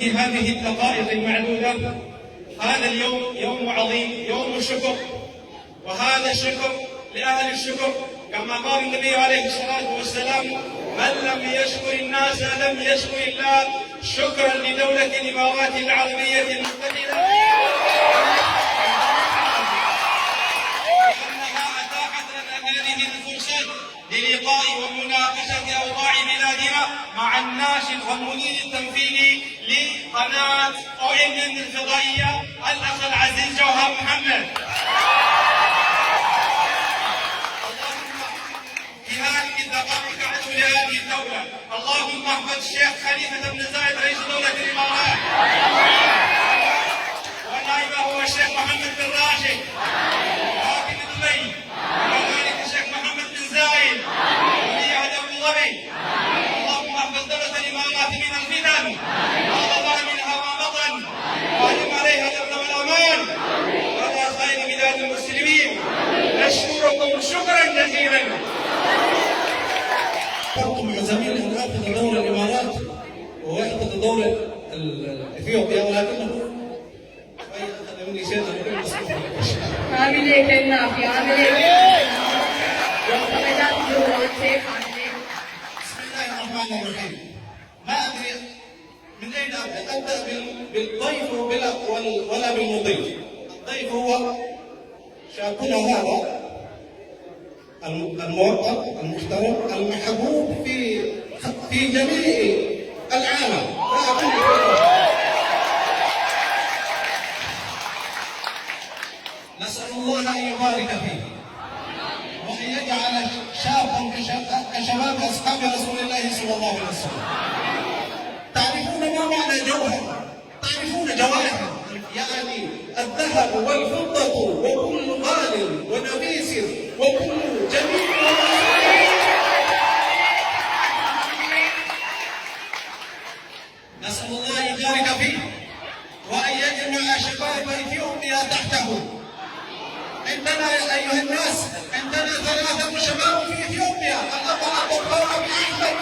في هذه الدقائق المعدودة هذا اليوم يوم عظيم، يوم شكر، وهذا الشكر لأهل الشكر كما قال النبي عليه الصلاة والسلام: من لم يشكر الناس لم يشكر الله. شكرا لدولة الإمارات العربية المتحدة لأنها أتاحت لنا هذه الفرصة للقاء ومناقشة أوضاع بلادنا مع الناشط والمدير التنفيذي لقناة ONN الفضائية الأخ العزيز جوهر محمد. في هذه الدقائق أدعو لهذه الدولة: اللهم احفظ الشيخ خليفة بن زايد رئيس دولة الإمارات، ونائبه هو الشيخ محمد بن راشد حاكم دبي، وكذلك الشيخ محمد بن زايد ولي عهد أبو ظبي. اللهم احفظ دولة الإمارات من الفتن ما ظهر منها ما بطن، وأدم عليها الأمن والأمان وعلى سائر بلاد المسلمين. نشكركم شكرا جزيلا. فرقم زميل أن أخذ دور الإمارات ويأخذ دور إثيوبيا، ولكنه أخذ مني شيئا غير مسموح له. عامل إيه كالنافي؟ عامل إيه؟ بسم الله الرحمن الرحيم. ما أدري من أين أبدأ بالضيف ولا بالمضيف. الضيف هو شابنا هذا الموقر المحترم المحبوب في جميع العالم. نسأل الله أن يبارك فيه وأن يجعل شابا كشباب أصحاب رسول الله صلى الله عليه وسلم. تعرفون ما معنى جوهر؟ تعرفون جواهر؟ يعني الذهب والفضة وكل غال ونفيس وكل جميل. نسأل الله أن يبارك فيه وأن يجمع شباب إثيوبيا تحته. عندنا أيها الناس، عندنا 3 شباب في إثيوبيا: الأب الدكتور أبي أحمد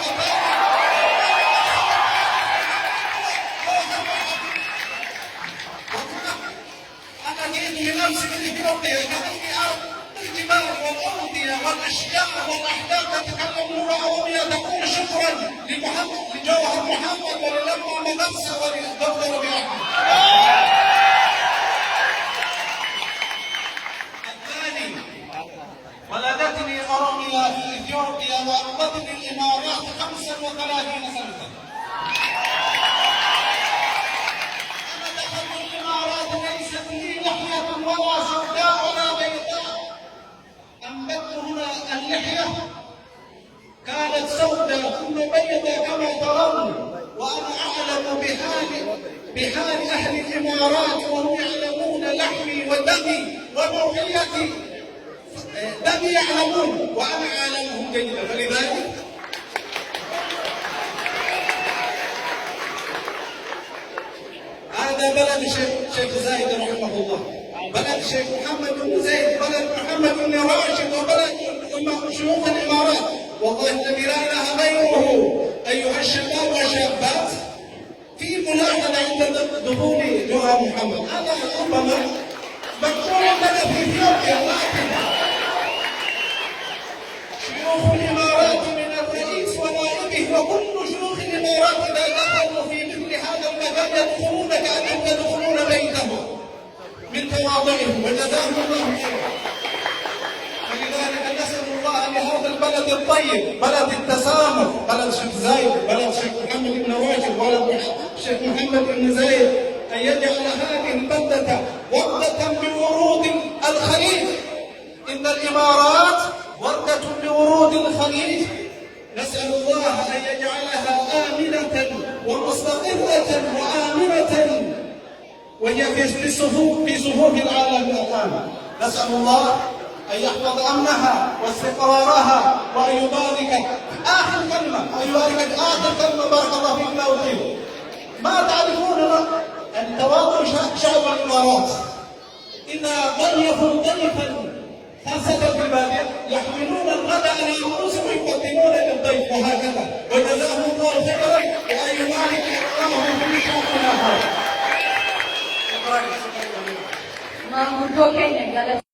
أنا جئت بنفسي من إثيوبيا لأني أرى الجبال والأودية والأشجار والأحجار تتكلم لغة عربية تقول شكرا لجوهر محمد وللأمة منفسة وللدكتور أبي أحمد. الثاني: ولدتني أرملة في إثيوبيا وأقبضني الإمارات 35 سنة. أنا دخلت الإمارات ليست لي لحية ولا سوداء ولا بيضاء. أنبت هنا اللحية كانت سوداء ثم بيضاء كما ترون، وأنا أعلم بحال أهل الإمارات وهم يعلمون لحمي ودمي وموعيتي. دمي يعلمون وأنا أعلمهم جيدا. فلذلك هذا بلد شيخ زايد رحمه الله، بلد شيخ محمد بن زايد، بلد محمد بن راشد، وبلد شيوخ الإمارات. والله الذي لا إله غيره. أيها الشباب والشابات، في ملاحظة عند دخول جوهر محمد. أنا ربما مقبول لنا في إثيوبيا، لكن شيوخ الإمارات من الرئيس ونائبه وكل شيوخ الإمارات إذا دخلوا في مثل هذا المكان يدخلون كأنهم يدخلون بيتهم من تواضعهم، وجزاهم الله خيرا. فلذلك نسأل الله لهذا البلد الطيب، بلد التسامح، بلد شيخ زايد، بلد شيخ محمد بن راشد، بلد شيخ محمد بن زايد، أن يجعل هذه البلدة وردة بورود الخليج. إن الإمارات وردة بورود الخليج. نسأل الله أن يجعلها آمنة ومستقرة وآمنة وهي في صفوف العالم الآن. نسأل الله أن يحفظ أمنها واستقرارها وأن يبارك آخر كلمة بارك الله فيك لا أطيل. ما تعرفون أن تواضع شعب الإمارات إذا ضيفوا ضيفا خاصة في البادية يحملون الغداء على رؤوسهم ويقدمون للضيف وهكذا. وجزاهم الله خيرا وأن يبارك الله في شعبنا. Maangguddoo keenya galata.